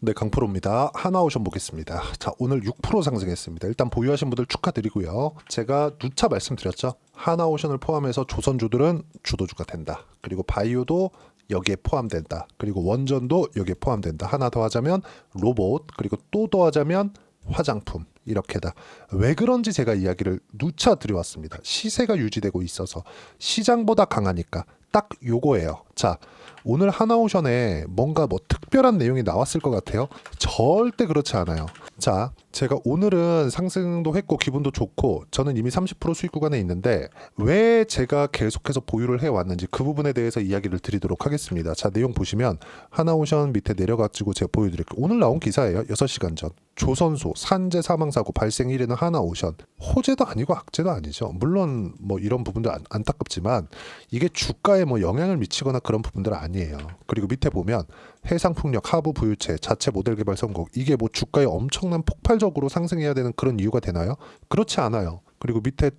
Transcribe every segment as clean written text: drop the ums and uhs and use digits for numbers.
네, 강프로입니다. 하나오션 보겠습니다. 자, 오늘 6% 상승했습니다. 일단 보유하신 분들 축하드리고요. 제가 누차 말씀드렸죠. 하나오션을 포함해서 조선주들은 주도주가 된다. 그리고 바이오도 여기에 포함된다. 그리고 원전도 여기에 포함된다. 하나 더 하자면 로봇, 그리고 또 더하자면 화장품, 이렇게다. 왜 그런지 제가 이야기를 누차 드려왔습니다. 시세가 유지되고 있어서 시장보다 강하니까 딱 요거예요. 자, 오늘 하나오션에 뭔가 뭐 특별한 내용이 나왔을 것 같아요? 절대 그렇지 않아요. 자, 제가 오늘은 상승도 했고 기분도 좋고 저는 이미 30% 수익 구간에 있는데 왜 제가 계속해서 보유를 해왔는지 그 부분에 대해서 이야기를 드리도록 하겠습니다. 자, 내용 보시면 하나오션 밑에 내려가지고 제가 보여드릴게요. 오늘 나온 기사예요. 6시간 전. 조선소 산재 사망사고 발생 1위는 하나오션. 호재도 아니고 악재도 아니죠. 물론 뭐 이런 부분도 안타깝지만 이게 주가에 뭐 영향을 미치거나 그런 부분들은 아니에요. 그리고 밑에 보면 해상풍력, 하부 부유체, 자체 모델 개발 성공, 이게 뭐 주가에 엄청난 폭발적으로 상승해야 되는 그런 이유가 되나요? 그렇지 않아요. 그리고 밑에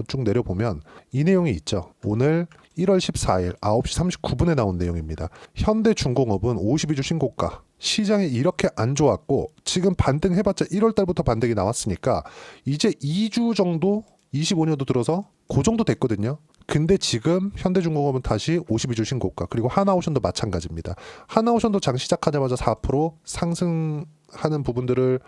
쭉 내려보면 이 내용이 있죠. 오늘 1월 14일 9시 39분에 나온 내용입니다. 현대중공업은 52주 신고가. 시장이 이렇게 안 좋았고 지금 반등해봤자 1월 달부터 반등이 나왔으니까 이제 2주 정도 25년도 들어서 그 정도 됐거든요. 근데 지금 현대중공업은 다시 52주 신고가. 그리고 하나오션도 마찬가지입니다. 하나오션도 장 시작하자마자 4% 상승하는 부분들을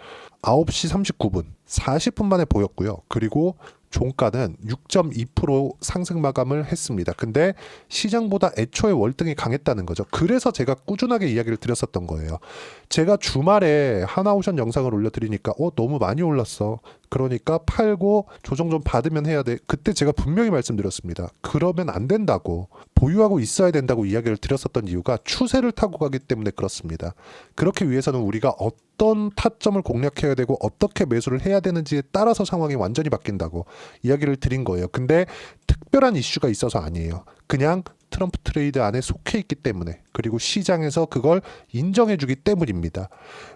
9시 39분 40분 만에 보였고요. 그리고 종가는 6.2% 상승 마감을 했습니다. 근데 시장보다 애초에 월등히 강했다는 거죠. 그래서 제가 꾸준하게 이야기를 드렸었던 거예요. 제가 주말에 하나오션 영상을 올려드리니까 너무 많이 올랐어. 그러니까 팔고 조정 좀 받으면 해야 돼. 그때 제가 분명히 말씀드렸습니다. 그러면 안 된다고. 보유하고 있어야 된다고 이야기를 드렸었던 이유가 추세를 타고 가기 때문에 그렇습니다. 그렇기 위해서는 우리가 어떤 타점을 공략해야 되고 어떻게 매수를 해야 되는지에 따라서 상황이 완전히 바뀐다고 이야기를 드린 거예요. 근데 특별한 이슈가 있어서 아니에요. 그냥 트럼프 트레이드 안에 속해 있기 때문에, 그리고 시장에서 그걸 인정해주기 때문입니다.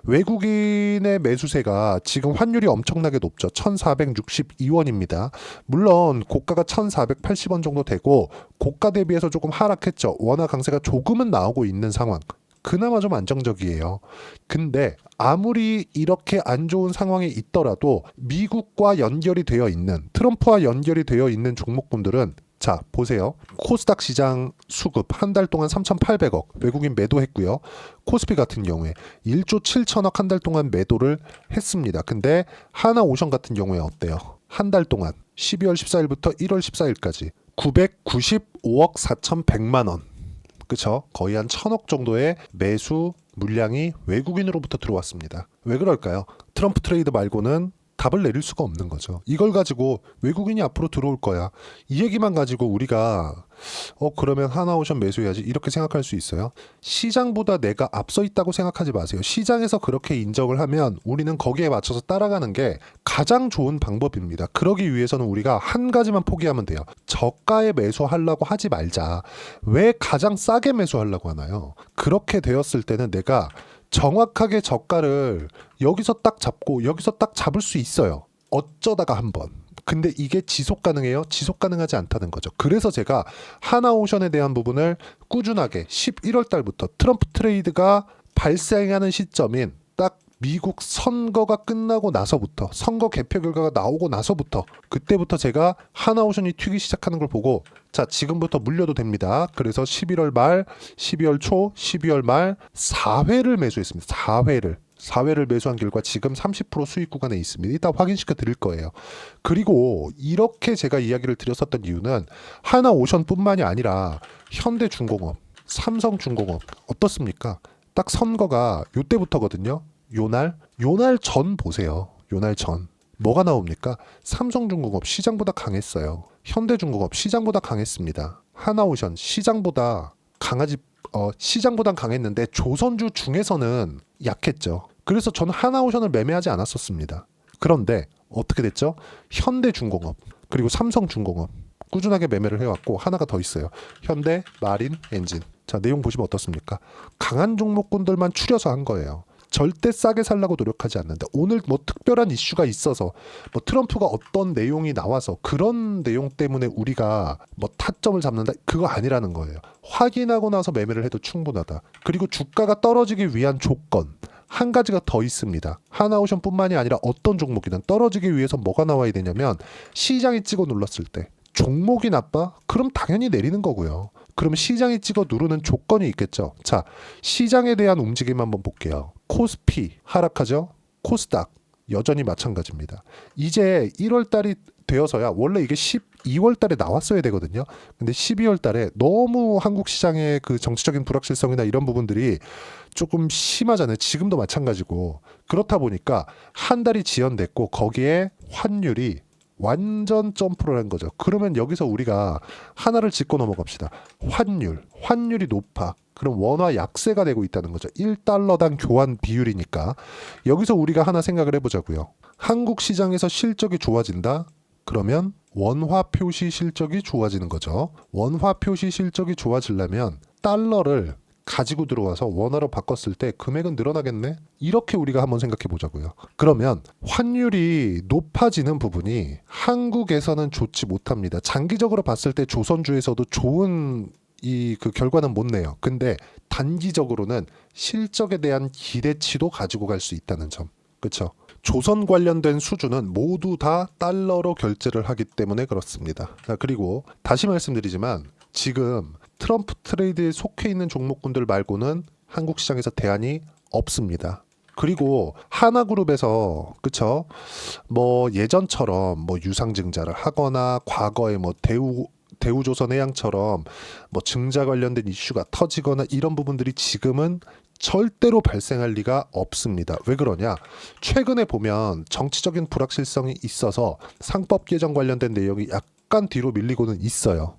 외국인의 매수세가 지금 환율이 엄청나게 높죠. 1462원입니다. 물론 고가가 1480원 정도 되고 고가 대비해서 조금 하락했죠. 원화 강세가 조금은 나오고 있는 상황. 그나마 좀 안정적이에요. 근데 아무리 이렇게 안 좋은 상황에 있더라도 미국과 연결이 되어 있는, 트럼프와 연결이 되어 있는 종목군들은 자, 보세요. 코스닥 시장 수급 한 달 동안 3,800억 외국인 매도했고요. 코스피 같은 경우에 1조 7천억 한 달 동안 매도를 했습니다. 근데 하나오션 같은 경우에 어때요? 한 달 동안 12월 14일부터 1월 14일까지 995억 4,100만 원. 그쵸? 거의 한 1,000억 정도의 매수 물량이 외국인으로부터 들어왔습니다. 왜 그럴까요? 트럼프 트레이드 말고는 답을 내릴 수가 없는 거죠. 이걸 가지고 외국인이 앞으로 들어올 거야. 이 얘기만 가지고 우리가 그러면 하나오션 매수해야지 이렇게 생각할 수 있어요? 시장보다 내가 앞서 있다고 생각하지 마세요. 시장에서 그렇게 인정을 하면 우리는 거기에 맞춰서 따라가는 게 가장 좋은 방법입니다. 그러기 위해서는 우리가 한 가지만 포기하면 돼요. 저가에 매수하려고 하지 말자. 왜 가장 싸게 매수하려고 하나요? 그렇게 되었을 때는 내가 정확하게 저가를 여기서 딱 잡고 여기서 딱 잡을 수 있어요. 어쩌다가 한번. 근데 이게 지속 가능해요? 지속 가능하지 않다는 거죠. 그래서 제가 하나오션에 대한 부분을 꾸준하게 11월 달부터 트럼프 트레이드가 발생하는 시점인 딱 미국 선거가 끝나고 나서부터, 선거 개표 결과가 나오고 나서부터, 그때부터 제가 하나오션이 튀기 시작하는 걸 보고 자, 지금부터 물려도 됩니다. 그래서 11월 말, 12월 초, 12월 말 4회를 매수했습니다. 4회를 매수한 결과 지금 30% 수익 구간에 있습니다. 이따 확인시켜 드릴 거예요. 그리고 이렇게 제가 이야기를 드렸었던 이유는 하나오션뿐만이 아니라 현대중공업, 삼성중공업 어떻습니까? 딱 선거가 요때부터거든요. 요날 전 보세요. 요날 전. 뭐가 나옵니까? 삼성중공업 시장보다 강했어요. 현대중공업 시장보다 강했습니다. 하나오션 시장보다 시장보단 강했는데 조선주 중에서는 약했죠. 그래서 저는 하나오션을 매매하지 않았었습니다. 그런데 어떻게 됐죠? 현대중공업 그리고 삼성중공업 꾸준하게 매매를 해왔고 하나가 더 있어요. 현대 마린 엔진. 자, 내용 보시면 어떻습니까? 강한 종목군들만 추려서 한 거예요. 절대 싸게 살라고 노력하지 않는다. 오늘 뭐 특별한 이슈가 있어서 뭐 트럼프가 어떤 내용이 나와서 그런 내용 때문에 우리가 뭐 타점을 잡는다 그거 아니라는 거예요. 확인하고 나서 매매를 해도 충분하다. 그리고 주가가 떨어지기 위한 조건 한 가지가 더 있습니다. 하나오션뿐만이 아니라 어떤 종목이든 떨어지기 위해서 뭐가 나와야 되냐면 시장이 찍어 눌렀을 때 종목이 나빠? 그럼 당연히 내리는 거고요. 그럼 시장이 찍어 누르는 조건이 있겠죠. 자, 시장에 대한 움직임 한번 볼게요. 코스피 하락하죠? 코스닥 여전히 마찬가지입니다. 이제 1월 달이 되어서야 원래 이게 12월 달에 나왔어야 되거든요. 근데 12월 달에 너무 한국 시장의 그 정치적인 불확실성이나 이런 부분들이 조금 심하잖아요. 지금도 마찬가지고. 그렇다 보니까 한 달이 지연됐고 거기에 환율이 완전 점프를 한 거죠. 그러면 여기서 우리가 하나를 짚고 넘어갑시다. 환율이 높아. 그럼 원화 약세가 되고 있다는 거죠. 1달러당 교환 비율이니까. 여기서 우리가 하나 생각을 해보자고요. 한국 시장에서 실적이 좋아진다? 그러면 원화 표시 실적이 좋아지는 거죠. 원화 표시 실적이 좋아지려면 달러를 가지고 들어와서 원화로 바꿨을 때 금액은 늘어나겠네? 이렇게 우리가 한번 생각해 보자고요. 그러면 환율이 높아지는 부분이 한국에서는 좋지 못합니다. 장기적으로 봤을 때 조선주에서도 좋은 그 결과는 못 내요. 근데 단기적으로는 실적에 대한 기대치도 가지고 갈 수 있다는 점. 그렇죠? 조선 관련된 수주는 모두 다 달러로 결제를 하기 때문에 그렇습니다. 자, 그리고 다시 말씀드리지만 지금 트럼프 트레이드에 속해 있는 종목군들 말고는 한국 시장에서 대안이 없습니다. 그리고 하나그룹에서 그쵸? 뭐 예전처럼 뭐 유상증자를 하거나 과거에 뭐 대우조선해양처럼 뭐 증자 관련된 이슈가 터지거나 이런 부분들이 지금은 절대로 발생할 리가 없습니다. 왜 그러냐? 최근에 보면 정치적인 불확실성이 있어서 상법 개정 관련된 내용이 약간 뒤로 밀리고는 있어요.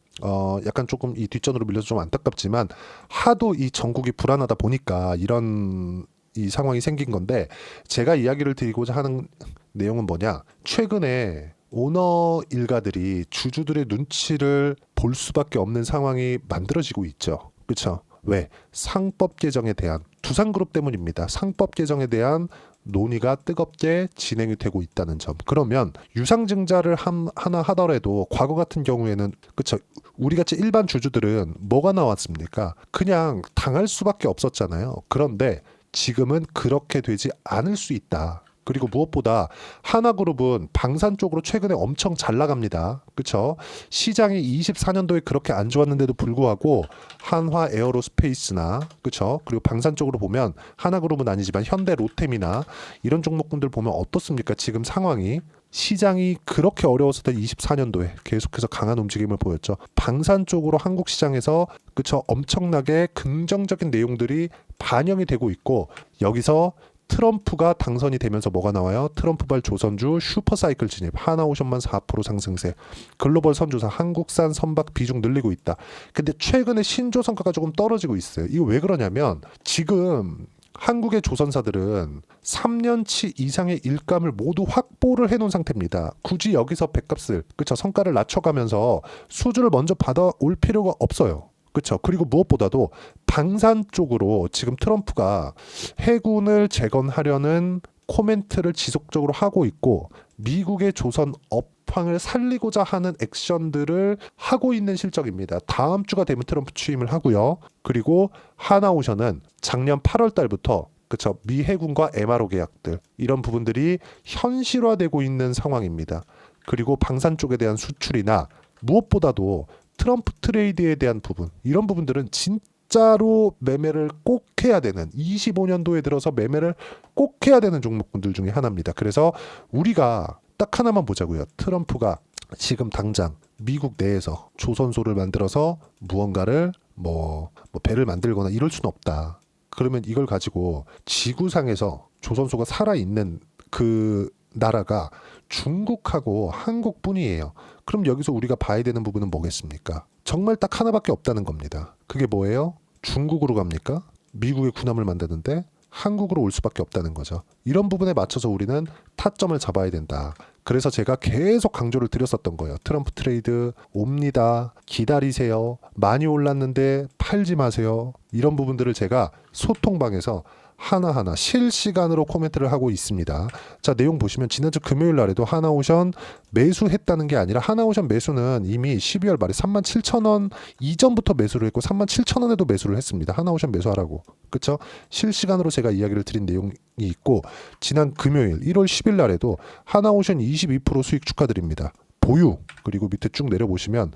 약간 조금 이 뒷전으로 밀려서 좀 안타깝지만 하도 이 전국이 불안하다 보니까 이런 이 상황이 생긴 건데 제가 이야기를 드리고자 하는 내용은 뭐냐? 최근에 오너 일가들이 주주들의 눈치를 볼 수밖에 없는 상황이 만들어지고 있죠. 그렇죠? 왜? 상법 개정에 대한 두산그룹 때문입니다. 상법 개정에 대한 논의가 뜨겁게 진행이 되고 있다는 점. 그러면 유상증자를 하나 하더라도 과거 같은 경우에는 그쵸 우리같이 일반 주주들은 뭐가 나왔습니까? 그냥 당할 수밖에 없었잖아요. 그런데 지금은 그렇게 되지 않을 수 있다. 그리고 무엇보다 하나그룹은 방산 쪽으로 최근에 엄청 잘 나갑니다. 그렇죠? 시장이 24년도에 그렇게 안 좋았는데도 불구하고 한화 에어로스페이스나 그렇죠? 그리고 방산 쪽으로 보면 하나그룹은 아니지만 현대 로템이나 이런 종목군들 보면 어떻습니까? 지금 상황이 시장이 그렇게 어려웠었던 24년도에 계속해서 강한 움직임을 보였죠. 방산 쪽으로 한국 시장에서 그렇죠? 엄청나게 긍정적인 내용들이 반영이 되고 있고 여기서 트럼프가 당선이 되면서 뭐가 나와요? 트럼프발 조선주 슈퍼사이클 진입, 하나오션만 4% 상승세, 글로벌 선주사 한국산 선박 비중 늘리고 있다. 근데 최근에 신조 성과가 조금 떨어지고 있어요. 이거 왜 그러냐면 지금 한국의 조선사들은 3년치 이상의 일감을 모두 확보를 해놓은 상태입니다. 굳이 여기서 배값을 그쵸 성과를 낮춰가면서 수주를 먼저 받아올 필요가 없어요. 그렇죠. 그리고 무엇보다도 방산 쪽으로 지금 트럼프가 해군을 재건하려는 코멘트를 지속적으로 하고 있고 미국의 조선 업황을 살리고자 하는 액션들을 하고 있는 실적입니다. 다음 주가 되면 트럼프 취임을 하고요. 그리고 하나오션은 작년 8월 달부터 그쵸 미 해군과 MRO 계약들 이런 부분들이 현실화되고 있는 상황입니다. 그리고 방산 쪽에 대한 수출이나 무엇보다도 트럼프 트레이드에 대한 부분 이런 부분들은 진짜로 매매를 꼭 해야 되는 25년도에 들어서 매매를 꼭 해야 되는 종목군들 중에 하나입니다. 그래서 우리가 딱 하나만 보자고요. 트럼프가 지금 당장 미국 내에서 조선소를 만들어서 무언가를 뭐 배를 만들거나 이럴 수는 없다. 그러면 이걸 가지고 지구상에서 조선소가 살아있는 그 나라가 중국하고 한국뿐이에요. 그럼 여기서 우리가 봐야 되는 부분은 뭐겠습니까? 정말 딱 하나밖에 없다는 겁니다. 그게 뭐예요? 중국으로 갑니까? 미국의 군함을 만드는데 한국으로 올 수밖에 없다는 거죠. 이런 부분에 맞춰서 우리는 타점을 잡아야 된다. 그래서 제가 계속 강조를 드렸었던 거예요. 트럼프 트레이드 옵니다. 기다리세요. 많이 올랐는데 팔지 마세요. 이런 부분들을 제가 소통방에서 하나하나 실시간으로 코멘트를 하고 있습니다. 자, 내용 보시면 지난주 금요일 날에도 하나오션 매수했다는 게 아니라 하나오션 매수는 이미 12월 말에 37,000원 이전부터 매수를 했고 37,000원에도 매수를 했습니다. 하나오션 매수하라고. 그쵸? 실시간으로 제가 이야기를 드린 내용이 있고 지난 금요일 1월 10일 날에도 하나오션 22% 수익 축하드립니다. 보유. 그리고 밑에 쭉 내려보시면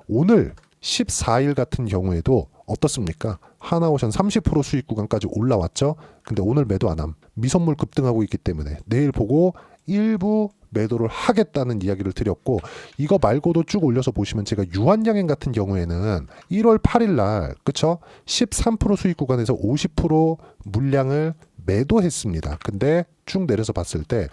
오늘 14일 같은 경우에도 어떻습니까? 하나오션 30% 수익 구간까지 올라왔죠? 근데 오늘 매도 안 함. 미선물 급등하고 있기 때문에 내일 보고 일부 매도를 하겠다는 이야기를 드렸고 이거 말고도 쭉 올려서 보시면 제가 유한양행 같은 경우에는 1월 8일 날 그쵸? 13% 수익 구간에서 50% 물량을 매도했습니다. 근데 쭉 내려서 봤을 때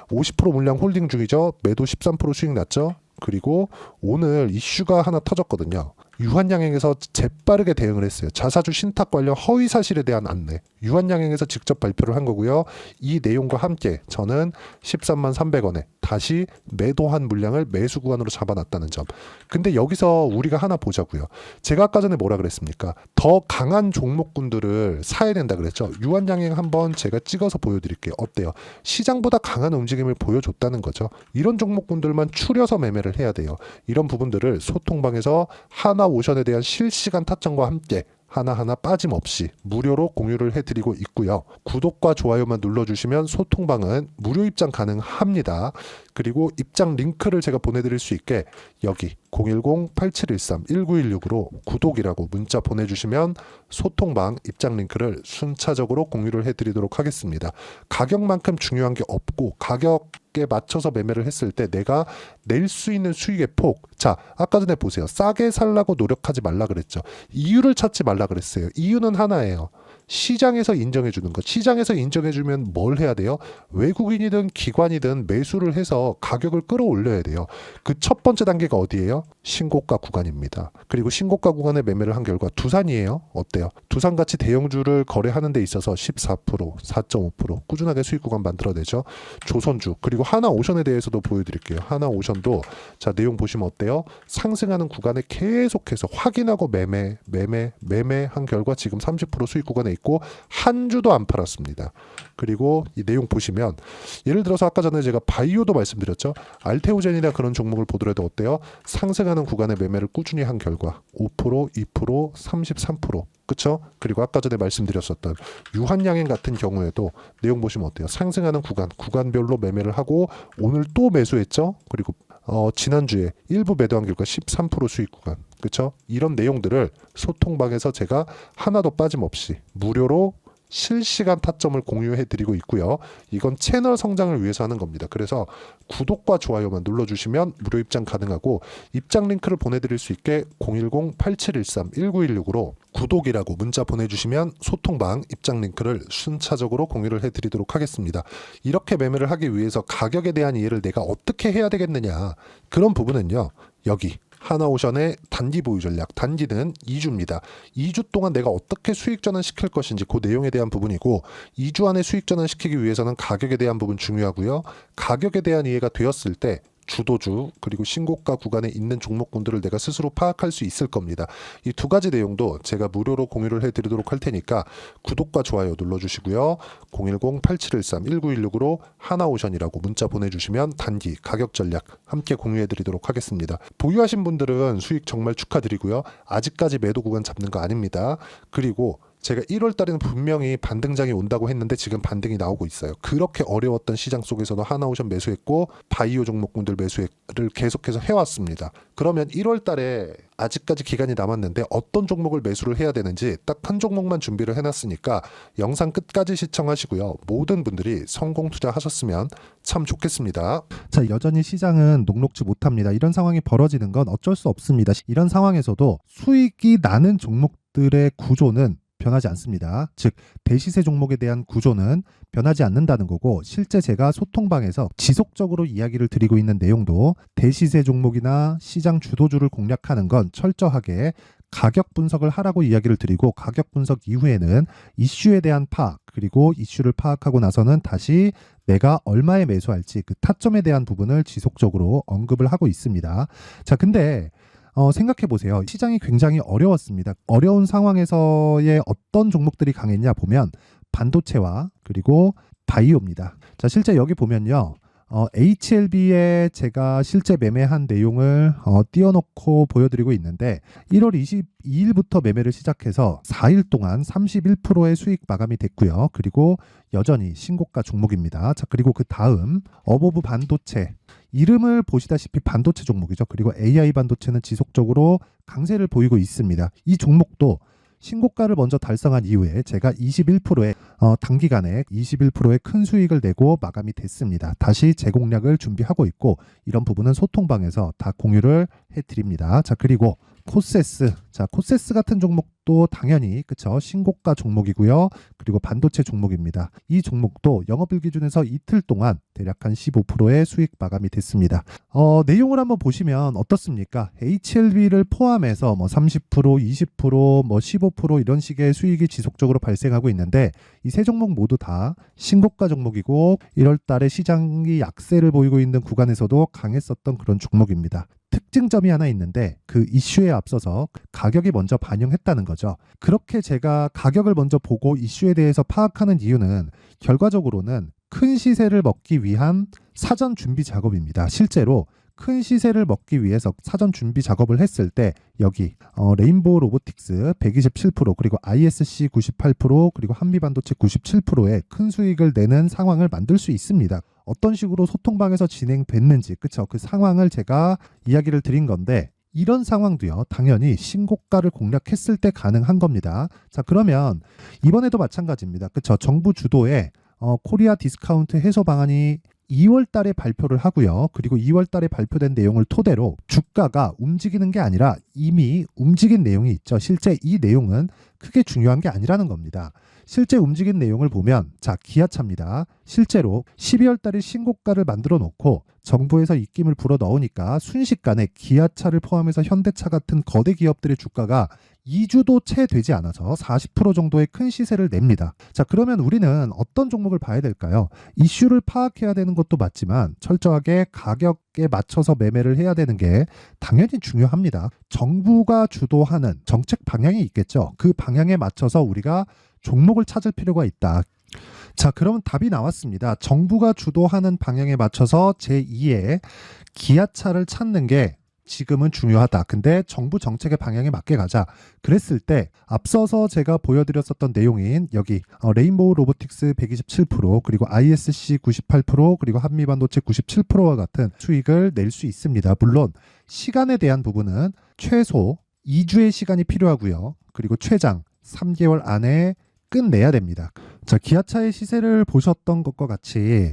50% 물량 홀딩 중이죠. 매도 13% 수익 났죠. 그리고 오늘 이슈가 하나 터졌거든요. 유한양행에서 재빠르게 대응을 했어요. 자사주 신탁 관련 허위 사실에 대한 안내. 유한양행에서 직접 발표를 한 거고요. 이 내용과 함께 저는 13만 300원에 다시 매도한 물량을 매수 구간으로 잡아놨다는 점. 근데 여기서 우리가 하나 보자고요. 제가 아까 전에 뭐라 그랬습니까? 더 강한 종목군들을 사야 된다 그랬죠. 유한양행 한번 제가 찍어서 보여드릴게요. 어때요? 시장보다 강한 움직임을 보여줬다는 거죠. 이런 종목군들만 추려서 매매를 해야 돼요. 이런 부분들을 소통방에서 하나오션에 대한 실시간 타점과 함께 하나하나 빠짐없이 무료로 공유를 해드리고 있고요. 구독과 좋아요만 눌러주시면 소통방은 무료 입장 가능합니다. 그리고 입장 링크를 제가 보내드릴 수 있게 여기 010-8713-1916으로 구독이라고 문자 보내주시면 소통방 입장 링크를 순차적으로 공유를 해드리도록 하겠습니다. 가격만큼 중요한 게 없고 가격에 맞춰서 매매를 했을 때 내가 낼 수 있는 수익의 폭. 자, 아까 전에 보세요. 싸게 살라고 노력하지 말라 그랬죠. 이유를 찾지 말라 그랬어요. 이유는 하나예요. 시장에서 인정해 주는 것. 시장에서 인정해 주면 뭘 해야 돼요? 외국인이든 기관이든 매수를 해서 가격을 끌어올려야 돼요. 그 첫 번째 단계가 어디예요? 신고가 구간입니다. 그리고 신고가 구간에 매매를 한 결과 두산이에요. 어때요? 두산같이 대형주를 거래하는 데 있어서 14%, 4.5% 꾸준하게 수익 구간 만들어내죠. 조선주 그리고 하나오션에 대해서도 보여드릴게요. 하나오션도 자 내용 보시면 어때요? 상승하는 구간에 계속해서 확인하고 매매한 결과 지금 30% 수익 구간에 있고 한 주도 안 팔았습니다. 그리고 이 내용 보시면 예를 들어서 아까 전에 제가 바이오도 말씀드렸죠. 알테오젠이나 그런 종목을 보더라도 어때요? 상승하는 구간에 매매를 꾸준히 한 결과 5%, 2%, 33%. 그쵸? 그리고 아까 전에 말씀드렸었던 유한양행 같은 경우에도 내용 보시면 어때요? 상승하는 구간별로 매매를 하고 오늘 또 매수했죠? 그리고 지난주에 일부 매도한 결과 13% 수익 구간. 그쵸? 이런 내용들을 소통방에서 제가 하나도 빠짐없이 무료로 실시간 타점을 공유해 드리고 있고요. 이건 채널 성장을 위해서 하는 겁니다. 그래서 구독과 좋아요만 눌러주시면 무료 입장 가능하고 입장 링크를 보내드릴 수 있게 010-8713-1916으로 구독이라고 문자 보내주시면 소통방 입장 링크를 순차적으로 공유를 해드리도록 하겠습니다. 이렇게 매매를 하기 위해서 가격에 대한 이해를 내가 어떻게 해야 되겠느냐. 그런 부분은요. 여기 하나오션의 단기 보유 전략, 단기는 2주입니다. 2주 동안 내가 어떻게 수익 전환시킬 것인지 그 내용에 대한 부분이고 2주 안에 수익 전환시키기 위해서는 가격에 대한 부분 중요하고요. 가격에 대한 이해가 되었을 때 주도주 그리고 신고가 구간에 있는 종목군들을 내가 스스로 파악할 수 있을 겁니다. 이 두 가지 내용도 제가 무료로 공유를 해드리도록 할 테니까 구독과 좋아요 눌러주시고요. 010-8713-1916으로 하나오션이라고 문자 보내주시면 단기 가격 전략 함께 공유해드리도록 하겠습니다. 보유하신 분들은 수익 정말 축하드리고요. 아직까지 매도 구간 잡는 거 아닙니다. 그리고 제가 1월 달에는 분명히 반등장이 온다고 했는데 지금 반등이 나오고 있어요. 그렇게 어려웠던 시장 속에서도 하나오션 매수했고 바이오 종목군들 매수를 계속해서 해왔습니다. 그러면 1월 달에 아직까지 기간이 남았는데 어떤 종목을 매수를 해야 되는지 딱 한 종목만 준비를 해놨으니까 영상 끝까지 시청하시고요. 모든 분들이 성공 투자하셨으면 참 좋겠습니다. 자, 여전히 시장은 녹록지 못합니다. 이런 상황이 벌어지는 건 어쩔 수 없습니다. 이런 상황에서도 수익이 나는 종목들의 구조는 변하지 않습니다. 즉 대시세 종목에 대한 구조는 변하지 않는다는 거고 실제 제가 소통방에서 지속적으로 이야기를 드리고 있는 내용도 대시세 종목이나 시장 주도주를 공략하는 건 철저하게 가격 분석을 하라고 이야기를 드리고 가격 분석 이후에는 이슈에 대한 파악 그리고 이슈를 파악하고 나서는 다시 내가 얼마에 매수할지 그 타점에 대한 부분을 지속적으로 언급을 하고 있습니다. 자, 근데 생각해 보세요. 시장이 굉장히 어려웠습니다. 어려운 상황에서의 어떤 종목들이 강했냐 보면 반도체와 그리고 바이오입니다. 자, 실제 여기 보면요. HLB에 제가 실제 매매한 내용을 띄워놓고 보여드리고 있는데 1월 22일부터 매매를 시작해서 4일 동안 31%의 수익 마감이 됐고요. 그리고 여전히 신고가 종목입니다. 자, 그리고 그 다음 어보브 반도체, 이름을 보시다시피 반도체 종목이죠. 그리고 AI 반도체는 지속적으로 강세를 보이고 있습니다. 이 종목도 신고가를 먼저 달성한 이후에 제가 21%의 단기간에 21%의 큰 수익을 내고 마감이 됐습니다. 다시 재공략을 준비하고 있고 이런 부분은 소통방에서 다 공유를 해드립니다. 자, 그리고 코세스. 자, 코세스 같은 종목도 당연히 그쵸, 신고가 종목이고요. 그리고 반도체 종목입니다. 이 종목도 영업일 기준에서 이틀 동안 대략 한 15%의 수익 마감이 됐습니다. 내용을 한번 보시면 어떻습니까? HLB를 포함해서 뭐 30%, 20%, 뭐 15% 이런 식의 수익이 지속적으로 발생하고 있는데 이 세 종목 모두 다 신고가 종목이고 1월 달에 시장이 약세를 보이고 있는 구간에서도 강했었던 그런 종목입니다. 특징점이 하나 있는데 그 이슈에 앞서서 가격이 먼저 반영했다는 거죠. 그렇게 제가 가격을 먼저 보고 이슈에 대해서 파악하는 이유는 결과적으로는 큰 시세를 먹기 위한 사전 준비 작업입니다. 실제로 큰 시세를 먹기 위해서 사전 준비 작업을 했을 때 여기 레인보우 로보틱스 127% 그리고 ISC 98% 그리고 한미반도체 97%의 큰 수익을 내는 상황을 만들 수 있습니다. 어떤 식으로 소통방에서 진행됐는지 그쵸, 그 상황을 제가 이야기를 드린 건데 이런 상황도요 당연히 신고가를 공략했을 때 가능한 겁니다. 자, 그러면 이번에도 마찬가지입니다. 그쵸, 정부 주도의 코리아 디스카운트 해소 방안이 2월 달에 발표를 하고요. 그리고 2월 달에 발표된 내용을 토대로 주가가 움직이는 게 아니라 이미 움직인 내용이 있죠. 실제 이 내용은 크게 중요한 게 아니라는 겁니다. 실제 움직인 내용을 보면 자, 기아차입니다. 실제로 12월 달에 신고가를 만들어 놓고 정부에서 입김을 불어 넣으니까 순식간에 기아차를 포함해서 현대차 같은 거대 기업들의 주가가 2주도 채 되지 않아서 40% 정도의 큰 시세를 냅니다. 자, 그러면 우리는 어떤 종목을 봐야 될까요? 이슈를 파악해야 되는 것도 맞지만 철저하게 가격에 맞춰서 매매를 해야 되는 게 당연히 중요합니다. 정부가 주도하는 정책 방향이 있겠죠. 그 방향에 맞춰서 우리가 종목을 찾을 필요가 있다. 자, 그러면 답이 나왔습니다. 정부가 주도하는 방향에 맞춰서 제2의 기아차를 찾는 게 지금은 중요하다. 근데 정부 정책의 방향에 맞게 가자. 그랬을 때 앞서서 제가 보여드렸었던 내용인 여기 레인보우 로보틱스 127% 그리고 ISC 98% 그리고 한미반도체 97%와 같은 수익을 낼 수 있습니다. 물론 시간에 대한 부분은 최소 2주의 시간이 필요하고요. 그리고 최장 3개월 안에 끝내야 됩니다. 자, 기아차의 시세를 보셨던 것과 같이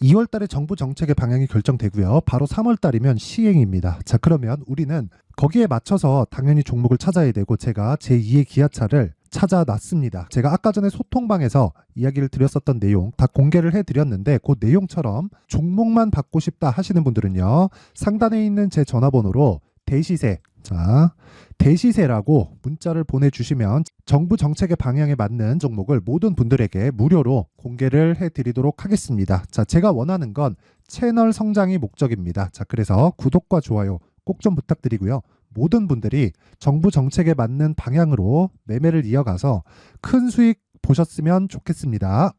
2월 달에 정부 정책의 방향이 결정되고요. 바로 3월 달이면 시행입니다. 자, 그러면 우리는 거기에 맞춰서 당연히 종목을 찾아야 되고 제가 제2의 기아차를 찾아놨습니다. 제가 아까 전에 소통방에서 이야기를 드렸었던 내용 다 공개를 해드렸는데 그 내용처럼 종목만 받고 싶다 하시는 분들은요. 상단에 있는 제 전화번호로 대시세, 자, 대시세라고 문자를 보내주시면 정부 정책의 방향에 맞는 종목을 모든 분들에게 무료로 공개를 해드리도록 하겠습니다. 자, 제가 원하는 건 채널 성장이 목적입니다. 자, 그래서 구독과 좋아요 꼭 좀 부탁드리고요. 모든 분들이 정부 정책에 맞는 방향으로 매매를 이어가서 큰 수익 보셨으면 좋겠습니다.